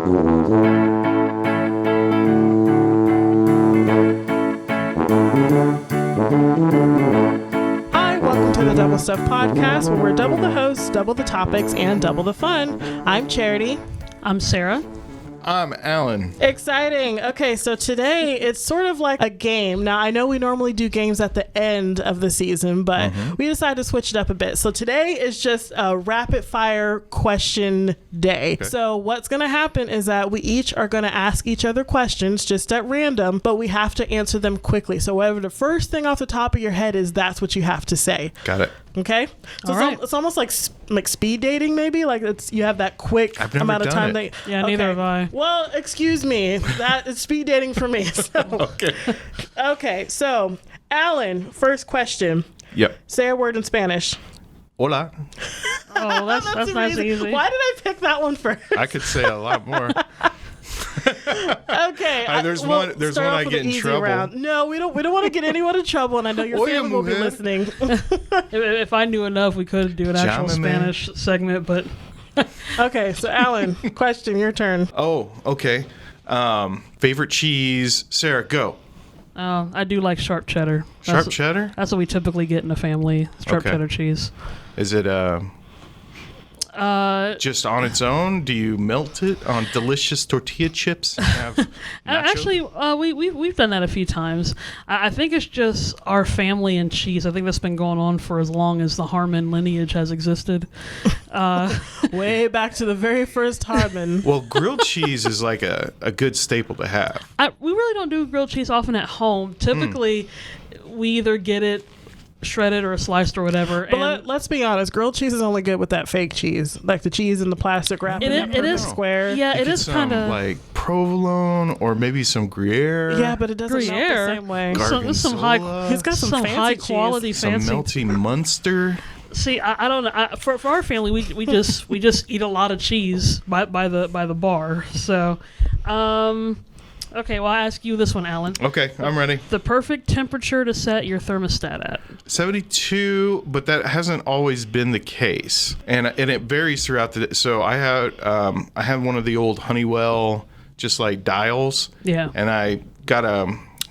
Hi, welcome to the Double Stuff Podcast, where we're double the hosts, double the topics, and double the fun. I'm Charity. I'm Sarah. I'm Alan. Exciting. Okay, so today it's sort of like a game. Now, I know we normally do games at the end of the season, but we decided to switch it up a bit. So today is just a rapid fire question day. Okay. So what's going to happen is that we each are going to ask each other questions just at random, but we have to answer them quickly. So whatever the first thing off the top of your head is, that's what you have to say. Got it. Okay, so it's almost like speed dating, maybe. Like you have that quick amount of time. Neither have I. Well, excuse me, that is speed dating for me. So. Okay. So Alan, first question. Yep. Say a word in Spanish. Hola. Oh, that's nice and easy. Why did I pick that one first? I could say a lot more. Okay. There's one I get in trouble. Round. No, we don't want to get anyone in trouble, and I know your family will be listening. If I knew enough, we could do an actual Spanish segment, but okay. So Alan, question, your turn. Oh, okay. Favorite cheese, Sarah, go. I do like sharp cheddar. Sharp cheddar? That's what we typically get in a family. Sharp cheddar cheese. Is it just on its own? Do you melt it on delicious tortilla chips and have actually, we've done that a few times. I think it's just our family and cheese. I think that's been going on for as long as the Harmon lineage has existed. Way back to the very first Harmon. Well, grilled cheese is like a good staple to have. We really don't do grilled cheese often at home. Typically, we either get it shredded or sliced or whatever. But let's be honest, grilled cheese is only good with that fake cheese, like the cheese in the plastic wrap. It is square. Yeah, it is kind of like provolone or maybe some Gruyere. Yeah, but it doesn't melt the same way. Some high. He's got some high quality, fancy. Some melty Munster. See, I don't know. For our family, we just eat a lot of cheese by the bar. So, okay, well, I ask you this one, Alan. Okay, I'm ready. The perfect temperature to set your thermostat at? 72, but that hasn't always been the case, and it varies throughout the day. So I had one of the old Honeywell just like dials. Yeah. And I got I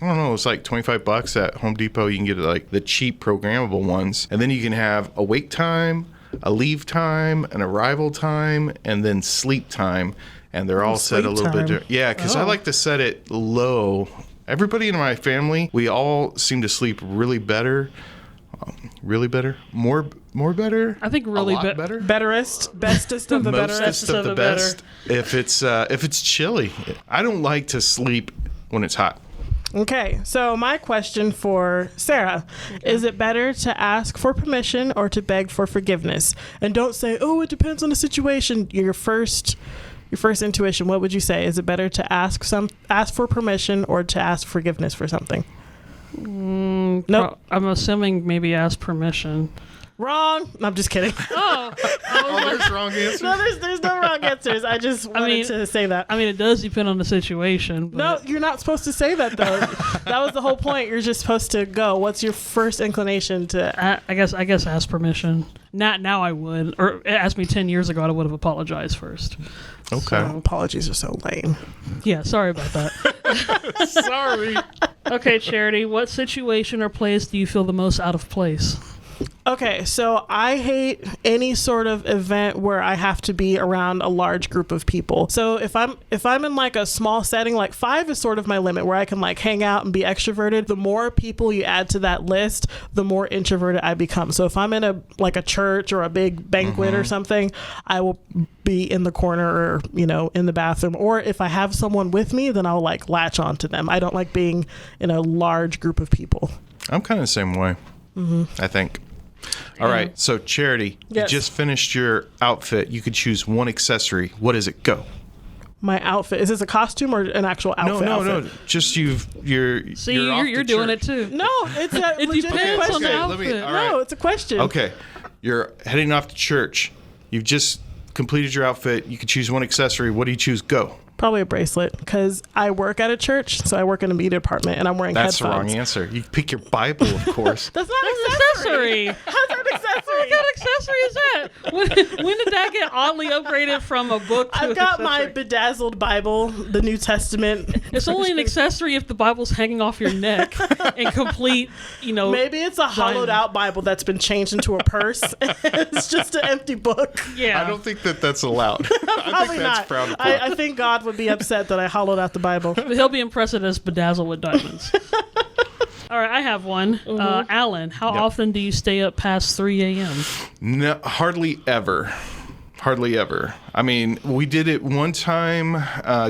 don't know, it's like $25 at Home Depot. You can get like the cheap programmable ones, and then you can have a wake time, a leave time, an arrival time, and then sleep time. And they're all set a little bit different. Yeah, because I like to set it low. Everybody in my family, we all seem to sleep really better. Really better? More better? I think really better. Bestest of the better. Mostest of the best. If it's chilly. I don't like to sleep when it's hot. Okay, so my question for Sarah, is it better to ask for permission or to beg for forgiveness? And don't say, oh, it depends on the situation. Your first intuition, what would you say? Is it better to ask for permission or to ask forgiveness for something? Nope. I'm assuming maybe ask permission. Wrong. No, I'm just kidding. There's wrong answers? No, there's no wrong answers. I just wanted to say that. I mean, it does depend on the situation. But no, you're not supposed to say that, though. That was the whole point. You're just supposed to go. What's your first inclination to... I guess ask permission. Now I would. Or ask me 10 years ago, I would have apologized first. Okay. So, apologies are so lame. Yeah, sorry about that. Sorry. Okay, Charity, what situation or place do you feel the most out of place? Okay, so I hate any sort of event where I have to be around a large group of people. So if I'm in like a small setting, like 5 is sort of my limit where I can like hang out and be extroverted. The more people you add to that list, the more introverted I become. So if I'm in a church or a big banquet or something, I will be in the corner or, in the bathroom. Or if I have someone with me, then I'll like latch onto them. I don't like being in a large group of people. I'm kind of the same way. I think. All right, so Charity, yes. You just finished your outfit. You could choose one accessory. What is it? Go. My outfit. Is this a costume or an actual outfit? No. Just you're doing it too. No, it's a it legitimate depends question. on the outfit. No, it's a question. Okay, you're heading off to church. You've just completed your outfit. You could choose one accessory. What do you choose? Go. Probably a bracelet, because I work at a church, so I work in a media department, and I'm wearing headphones. That's the wrong answer. You pick your Bible, of course. That's not an accessory. How's that an What kind of accessory is that? When did that get oddly upgraded from a book to I've an got my accessory? bedazzled Bible, the New Testament. It's only an accessory if the Bible's hanging off your neck in complete, Maybe it's a hollowed out Bible that's been changed into a purse. It's just an empty book. Yeah. I don't think that that's allowed. I Probably think that's not. frowned upon. I think God would be upset that I hollowed out the Bible. But he'll be impressed at us bedazzled with diamonds. All right, I have one. Alan, how Yep. often do you stay up past 3 a.m.? No, hardly ever. Hardly ever. I mean, we did it one time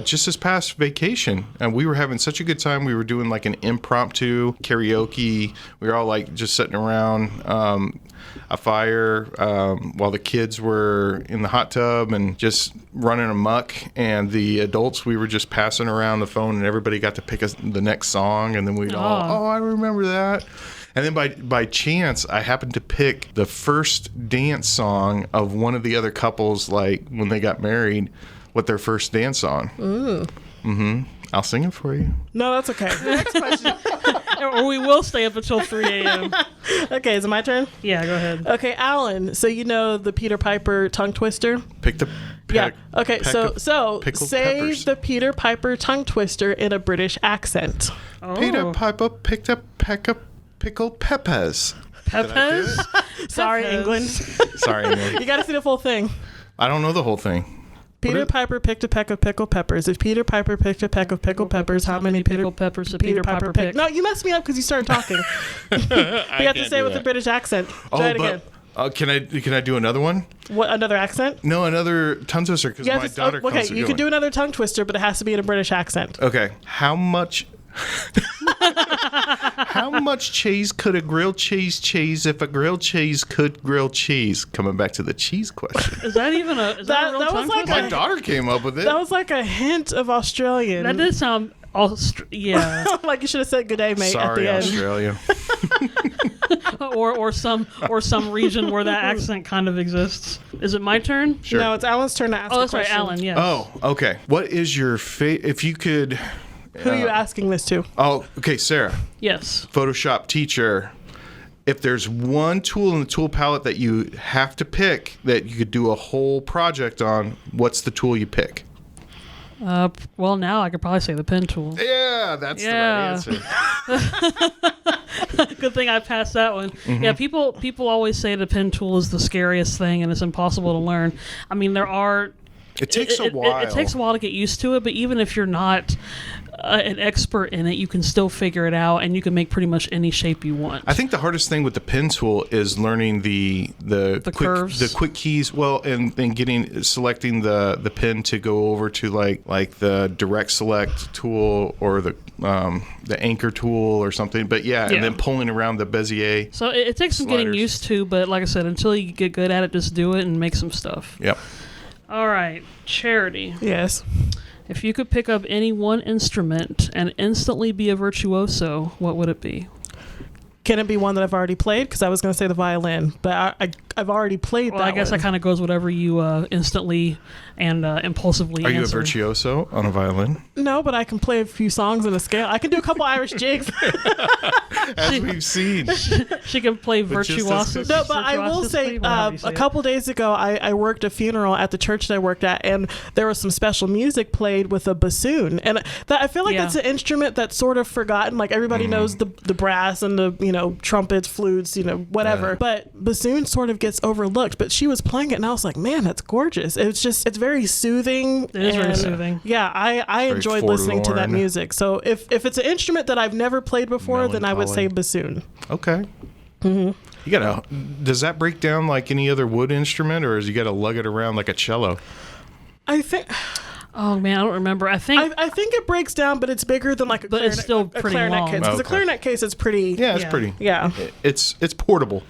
just this past vacation, and we were having such a good time. We were doing like an impromptu karaoke. We were all like just sitting around a fire while the kids were in the hot tub and just running amok. And the adults, we were just passing around the phone, and everybody got to pick the next song, and then we'd all, I remember that. And then by chance, I happened to pick the first dance song of one of the other couples, like when they got married, what their first dance song. I'll sing it for you. No, that's okay. Next question. Or we will stay up until 3 a.m. Okay, is it my turn? Yeah, go ahead. Okay, Alan. So you know the Peter Piper tongue twister? Pick the Yeah. Okay, peck so of pickled say peppers. the Peter Piper tongue twister in a British accent. Oh. Peter Piper picked a peck of pickled peppers. Pepes? Sorry, Peppers. England. Sorry, Emily. You got to see the full thing. I don't know the whole thing. Peter Piper picked a peck of pickled peppers. If Peter Piper picked a peck of pickled peppers, how many pickled peppers did Peter Piper pick? No, you messed me up because you started talking. You have to say it with a British accent. Try it again. Can I do another one? What, another accent? No, another tongue twister because my daughter okay, comes to you can do another tongue twister, but it has to be in a British accent. Okay, how much cheese could a grilled cheese if a grilled cheese could grill cheese? Coming back to the cheese question. Is that even a, is that a real that was tongue like twister? My daughter came up with it. That was like a hint of Australian. That did sound, yeah. Like you should have said "good day, mate" Sorry, at the Australia. or some region where that accent kind of exists. Is it my turn? Sure. No, it's Alan's turn to ask. Oh, a that's right, question. Alan. Yes. Oh, okay. What is your if you could? Who are you asking this to? Oh, okay, Sarah, Yes. Photoshop teacher. If there's one tool in the tool palette that you have to pick that you could do a whole project on, what's the tool you pick? Well, now I could probably say the pen tool. Yeah, that's Yeah. the right answer. Good thing I passed that one. Mm-hmm. Yeah, people always say the pen tool is the scariest thing and it's impossible to learn. I mean, there are. It takes a while. It takes a while to get used to it, but even if you're not an expert in it, you can still figure it out, and you can make pretty much any shape you want. I think the hardest thing with the pen tool is learning the quick curves. the quick keys. Well, and selecting the pen to go over to like the direct select tool or the anchor tool or something. But yeah, Yeah. and then pulling around the Bezier. So it takes some getting Sliders. used to, but like I said, until you get good at it, just do it and make some stuff. Yep. All right, Charity. Yes. If you could pick up any one instrument and instantly be a virtuoso, what would it be? Can it be one that I've already played? Because I was going to say the violin, but I've already played Well, that I guess one. that kind of goes whatever you instantly and impulsively Are you a answer. virtuoso on a violin? No, but I can play a few songs in a scale. I can do a couple Irish jigs. As we've seen. She can play But just virtuoso. as- No, but I will say, a couple days ago, I worked a funeral at the church that I worked at, and there was some special music played with a bassoon, and I feel like Yeah. that's an instrument that's sort of forgotten. Like everybody knows the brass and the trumpets, flutes, whatever. Yeah. But bassoon sort of gets overlooked. But she was playing it, and I was like, man, that's gorgeous. It's very soothing. It is very and, soothing. Yeah, I Very enjoyed listening to that forlorn. music. So if it's an instrument that I've never played before, then I would say Melancholy. bassoon. Okay. You gotta. Does that break down like any other wood instrument, or is you gotta lug it around like a cello? I think. Oh man, I don't remember. I think I think it breaks down, but it's bigger than like a But clarinet, it's still a pretty clarinet long. case. Because a Okay. clarinet case is pretty. Yeah, it's Yeah. pretty. Yeah. It's portable.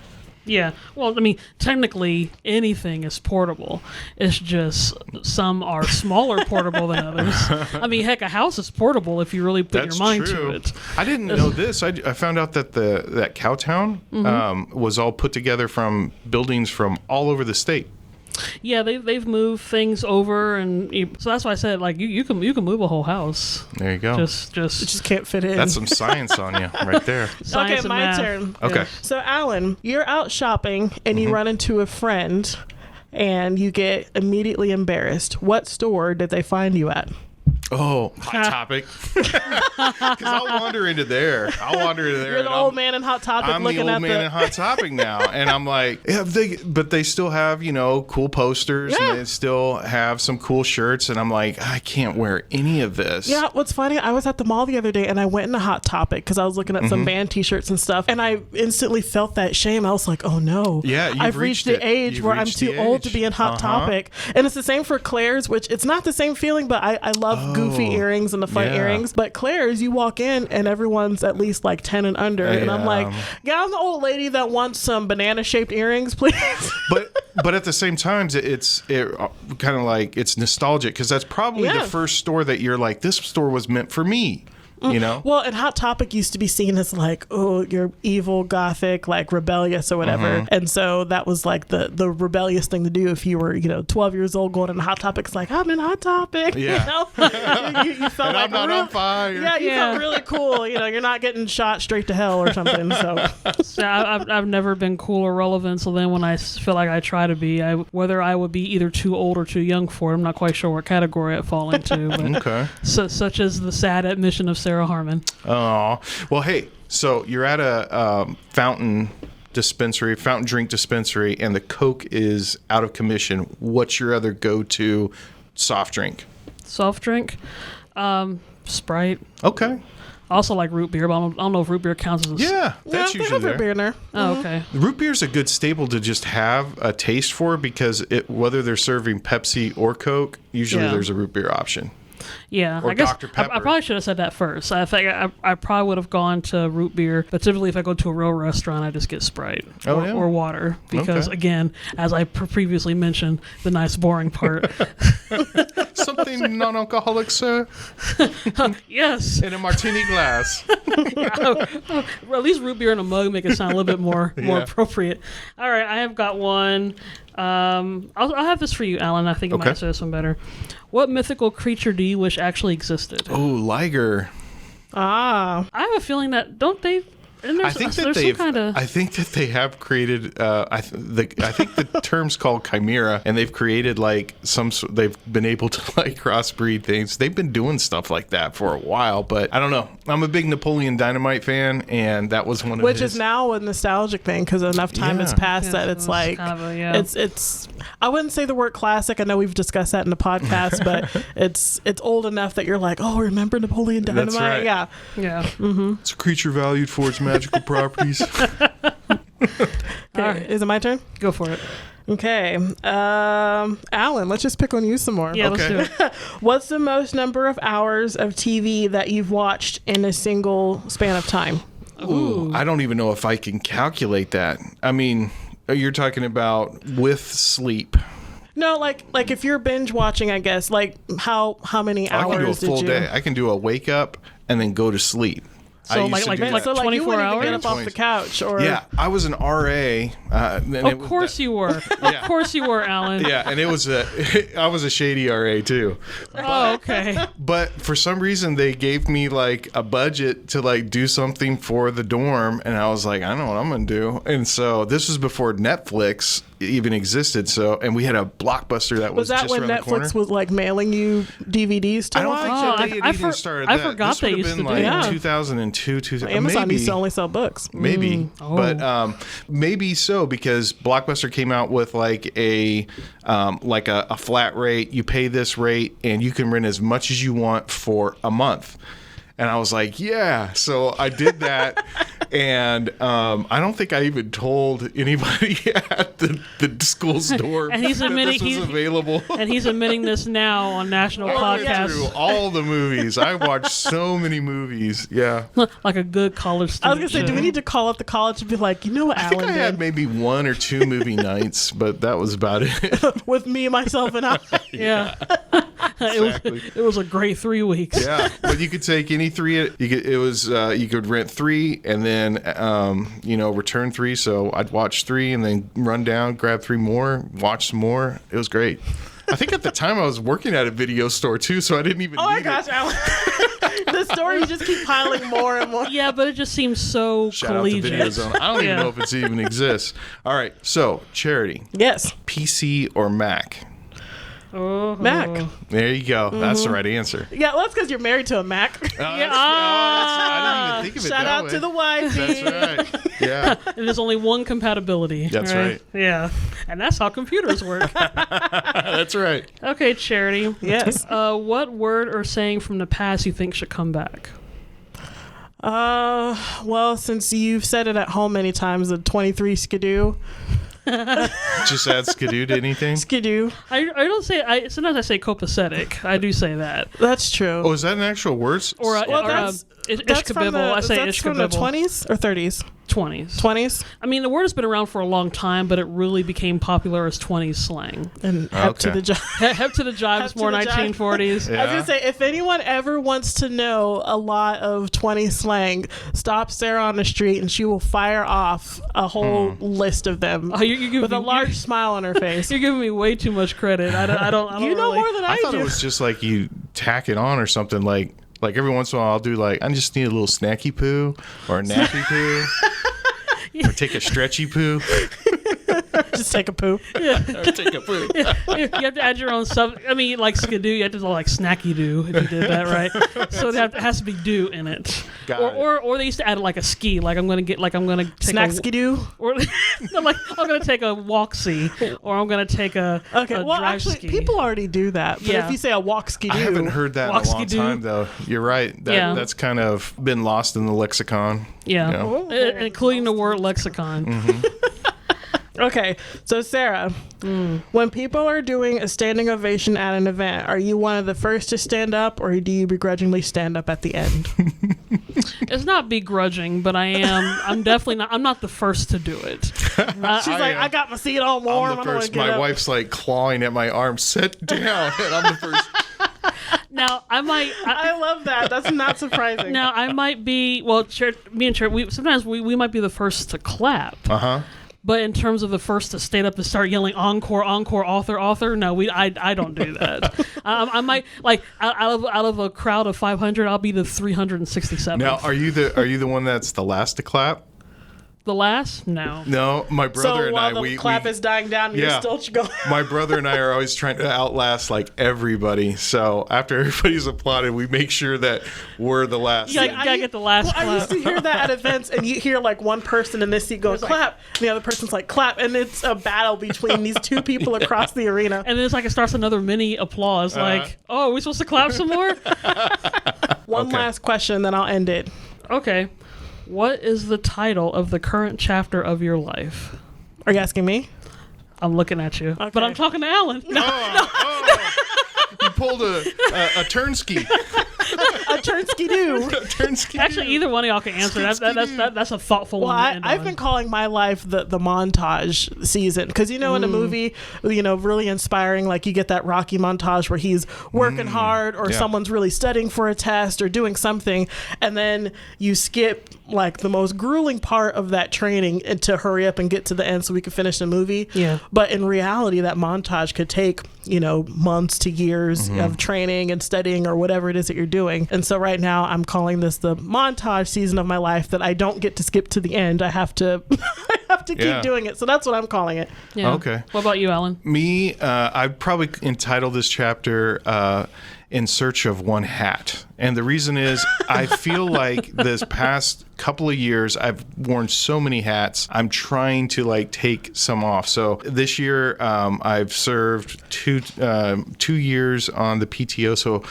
yeah. Well, I mean, technically anything is portable. It's just some are smaller portable than others. I mean, heck, a house is portable if you really put That's your mind true. to it. I didn't know this. I found out that that Cowtown Mm-hmm. was all put together from buildings from all over the state. Yeah, they've moved things over, and so that's why I said like you can move a whole house. There you go. It Just just can't fit in. That's some science on you right there. science okay, and my math. turn. Okay. So, Alan, you're out shopping and you run into a friend and you get immediately embarrassed. What store did they find you at? Oh, Hot Topic. Because I'll wander into there. You're and the old man in Hot Topic I'm the looking old at man in Hot Topic now, and I'm like, yeah, but they still have cool posters, Yeah. and they still have some cool shirts, and I'm like, I can't wear any of this. Yeah, what's funny, I was at the mall the other day and I went into Hot Topic because I was looking at some band t-shirts and stuff, and I instantly felt that shame. I was like, oh no. Yeah, you've I've reached reached the it. age You've where I'm reached too the old to age. be in Hot Topic. And it's the same for Claire's, which it's not the same feeling, but I love goofy earrings and the fun yeah. earrings. But Claire's, you walk in and everyone's at least like 10 and under. And I'm like, yeah, I'm the old lady that wants some banana-shaped earrings, please. But at the same time, it's kind of like it's nostalgic because that's probably Yeah. the first store that you're like, this store was meant for me. Well, and Hot Topic used to be seen as like, oh, you're evil, gothic, like rebellious or whatever. And so that was like the rebellious thing to do if you were, 12 years old going in Hot Topic. It's like, I'm in Hot Topic. Yeah. You felt And like I'm not on fire. Yeah, you felt really cool. You're not getting shot straight to hell or something. So So I've never been cool or relevant. So then when I feel like I try to be, whether I would be either too old or too young for it, I'm not quite sure what category I fall into. But Okay. such as the sad admission of Sarah Harmon. Oh, well, hey, so you're at a fountain drink dispensary, and the Coke is out of commission. What's your other go-to soft drink? Soft drink, Sprite. Okay. I also like root beer, but I don't know if root beer counts as Yeah, that's they usually have there. root beer in there. Oh, okay. Root beer is a good staple to just have a taste for because whether they're serving Pepsi or Coke, usually Yeah. there's a root beer option. Yeah, Or I guess Dr. I Pepper. probably should have said that first. I think I probably would have gone to root beer, but typically if I go to a real restaurant, I just get Sprite or water because, Okay. again, as I previously mentioned, the nice boring part. Something non-alcoholic, sir, Yes, in a martini glass. well, at least root beer in a mug make it sound a little bit more Yeah. appropriate. All right, I have got one. I'll have this for you, Alan. I think you Okay. might answer this one better. What mythical creature do you wish actually existed? Oh, Liger. Ah. I have a feeling that don't they? And I think that I think that they have created. I think the term's called chimera, and they've created like they've been able to like crossbreed things. They've been doing stuff like that for a while, but I don't know. I'm a big Napoleon Dynamite fan, and that was one of Which his. is now a nostalgic thing because enough time has Yeah. passed that it's like kind of a, it's I wouldn't say the word classic. I know we've discussed that in the podcast, but it's old enough that you're like, oh, remember Napoleon Dynamite? That's right. Yeah. yeah. It's a creature valued for its magical properties. Okay, right. is it my turn? Go for it. Okay. Alan, let's just pick on you some more. Yeah, Okay. let's do it. What's the most number of hours of TV that you've watched in a single span of time? Ooh, I don't even know if I can calculate that. I mean, you're talking about with sleep. No, like if you're binge watching, I guess, like how many I can do a hours full did you? day. I can do a wake up and then go to sleep. I So, used like- to like- do like- that. So like you 24 wouldn't even get hours? up off the couch or Yeah, I was an RA. Of course you were. Of course you were, Alan. Yeah, and I was a shady RA too. Oh, okay. But for some reason they gave me like a budget to like do something for the dorm, and I was like, I don't know what I'm gonna do. And so this was before Netflix even existed. So and we had a Blockbuster that was Was that just when around the corner. Netflix was like mailing you DVDs to I don't watch? think Oh, that I- they had I even for- started I that. forgot This they would have used been to do like that. 2002, 2000. Amazon maybe, used to only sell books. maybe, Oh. but maybe so because Blockbuster came out with like a flat rate. You pay this rate, and you can rent as much as you want for a month. And I was like, yeah. So I did that. And I don't think I even told anybody at the school's door And he's that admitting this was available. And he's admitting this now on national Through podcast, all the movies. I watched so many movies. Yeah. like a good college I student. was gonna say, do we need to call up the college and be like, you know what I think Alan I had did maybe 1 or 2 movie nights, but that was about it. with me, myself, and I? Yeah. Exactly. It was a great 3 weeks. Yeah, but you could take any three. You could rent three and then return three. So I'd watch three and then run down, grab three more, watch some more. It was great. I think at the time I was working at a video store too, so I didn't even. Oh my need gosh, it. Alan. The stories just keep piling more and more. Yeah, but it just seems so Shout out to collegiate. VideoZone. I don't even know if it even exists. All right, so Charity, Yes, PC or Mac? Oh. Mac. There you go. That's the right answer. Yeah, well, that's because you're married to a Mac. I didn't even think of it Shout that out way. to the wifey. That's right. Yeah, And there's only one compatibility. That's right. Yeah, and that's how computers work. that's right. Okay, Charity. Yes. What word or saying from the past you think should come back? Well, since you've said it at home many times, the 23 skidoo. Just add skidoo to anything. Skidoo. I don't say. Sometimes I say copacetic. I do say that. That's true. Oh, is that an actual word? Or that's from the, ishkabibble. I say that's from the ishkabibble. 20s or 30s? 20s. 20s? I mean, the word has been around for a long time, but it really became popular as 20s slang. And hep to Okay. the job. Hep to the jive Hep is to more the jive. 1940s. Yeah. I was going to say, if anyone ever wants to know a lot of 20 slang, stop Sarah on the street and she will fire off a whole list of them Oh, you're giving with a me- large smile on her face. You're giving me way too much credit. I don't You know really- more than I, I thought do. it was just like you tack it on or something. Like every once in a while, I'll do like I just need a little snacky poo or a nappy poo. Or take a stretchy poo. Just take a poo. Or take a poo. You have to add your own sub. I mean, like skidoo, you have to like snacky do if you did that right. So it has to be do in it. Got Or they used to add like a ski. Like I'm gonna take Snack a, skidoo. or no, like I'm gonna take a walk ski, or I'm gonna take a Okay, a well, drive actually, ski. people already do that. But Yeah. if you say a walk skidoo, I haven't heard that in a long Walk-skidoo. time, though. You're right. Yeah. That's kind of been lost in the lexicon. yeah, you know? including the word lexicon. Okay, so Sarah, when people are doing a standing ovation at an event, are you one of the first to stand up, or do you begrudgingly stand up at the end? It's not begrudging, but I'm definitely not. I'm not the first to do it. She's like, I got my seat all warm. I'm I the don't want first. to get My up. wife's like clawing at my arm. Sit down. And I'm the first. Now I might. I love that. That's not surprising. Now I might be. Well, me and Chert, sometimes we might be the first to clap. Uh-huh. But in terms of the first to stand up and start yelling encore, encore, author, no, I don't do that. I might like out of a crowd of 500, I'll be the 367th. Now, are you the one that's the last to clap? The last? No. No, my brother So and while I. the clap is dying down, you're Yeah. still going. My brother and I are always trying to outlast like everybody. So after everybody's applauded, we make sure that we're the last. You gotta get the last Well, I used clap. to hear that at events, and you hear like one person in this seat go clap, and the other person's like clap, and it's a battle between these two people across the arena. And then it's like it starts another mini applause. Like, oh, are we supposed to clap some more? One Okay. last question, then I'll end it. Okay. What is the title of the current chapter of your life? Are you asking me? I'm looking at you, Okay. but I'm talking to Alan. You pulled a turnski. A turnsky do. Turnski. Actually, either one of y'all can answer. That's a thoughtful Well, one. to end I've on. been calling my life the montage season because in a movie, really inspiring. Like you get that Rocky montage where he's working hard, or Yeah. someone's really studying for a test or doing something, and then you skip like the most grueling part of that training and to hurry up and get to the end so we can finish the movie. Yeah. But in reality, that montage could take months to years of training and studying or whatever it is that you're doing. And so right now I'm calling this the montage season of my life that I don't get to skip to the end. I have to keep Yeah. doing it. So that's what I'm calling it. Yeah. Okay. What about you, Alan? Me, I'd probably entitle this chapter In Search of One Hat. And the reason is I feel like this past couple of years I've worn so many hats. I'm trying to like take some off. So this year I've served two years on the PTO. So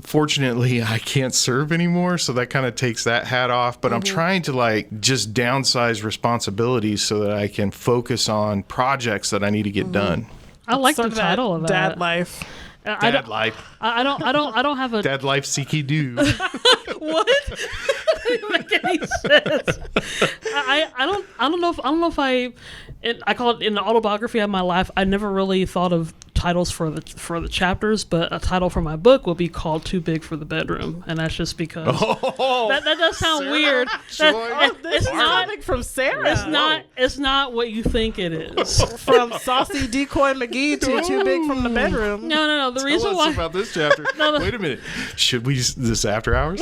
fortunately I can't serve anymore, so that kind of takes that hat off, but I'm trying to like just downsize responsibilities so that I can focus on projects that I need to get done. I like the Sort of title of that. Dad life. I Dad don't, life. I don't have a Dad life seeky do. what? Doesn't make any sense. I don't know if I call it in the autobiography of my life. I never really thought of titles for the chapters, but a title for my book will be called Too Big for the Bedroom, and that's just because that does sound weird. This is coming from Sarah. It's not what you think it is. From Saucy Decoy McGee to Too Big from the Bedroom. No. The reason Tell why us about this chapter. Wait a minute. Should we this after hours?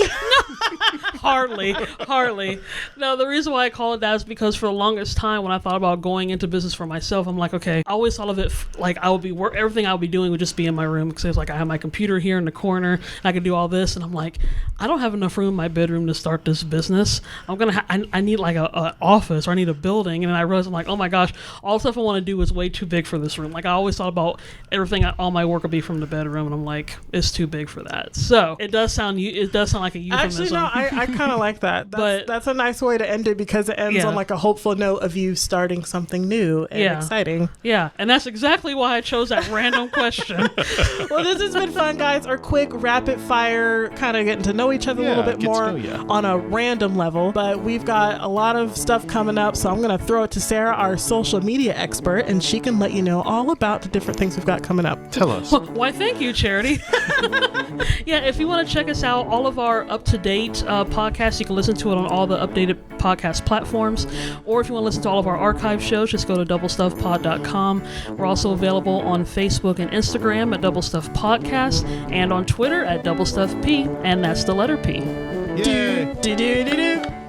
hardly. No, the reason why I call it that is because for the longest time when I thought about going into business for myself, I'm like, okay, I always thought of it like I would be everything I would be doing would just be in my room, because it's like I have my computer here in the corner, and I could do all this, and I'm like, I don't have enough room in my bedroom to start this business. I need like a office, or I need a building, and then I realized, I'm like, oh my gosh, all the stuff I want to do is way too big for this room. Like I always thought about everything, all my work would be from the bedroom, and I'm like, it's too big for that. So it does sound like a euphemism. Actually, no, I kind of like that. That's a nice way to end it, because it ends on like a hopeful note of you starting something new and exciting. Yeah, and that's exactly why I chose that random question. Well, this has been fun, guys. Our quick rapid fire, kind of getting to know each other a little bit more on a random level. But we've got a lot of stuff coming up, so I'm going to throw it to Sarah, our social media expert, and she can let you know all about the different things we've got coming up. Tell us. Why, thank you, Charity. Yeah, if you want to check us out, all of our up-to-date podcasts, you can listen to it on all the updated podcast platforms. Or if you want to listen to all of our archive shows, just go to doublestuffpod.com. We're also available on Facebook and Instagram at Double Stuff Podcast, and on Twitter at Double Stuff P, and that's the letter P. Yay. Do.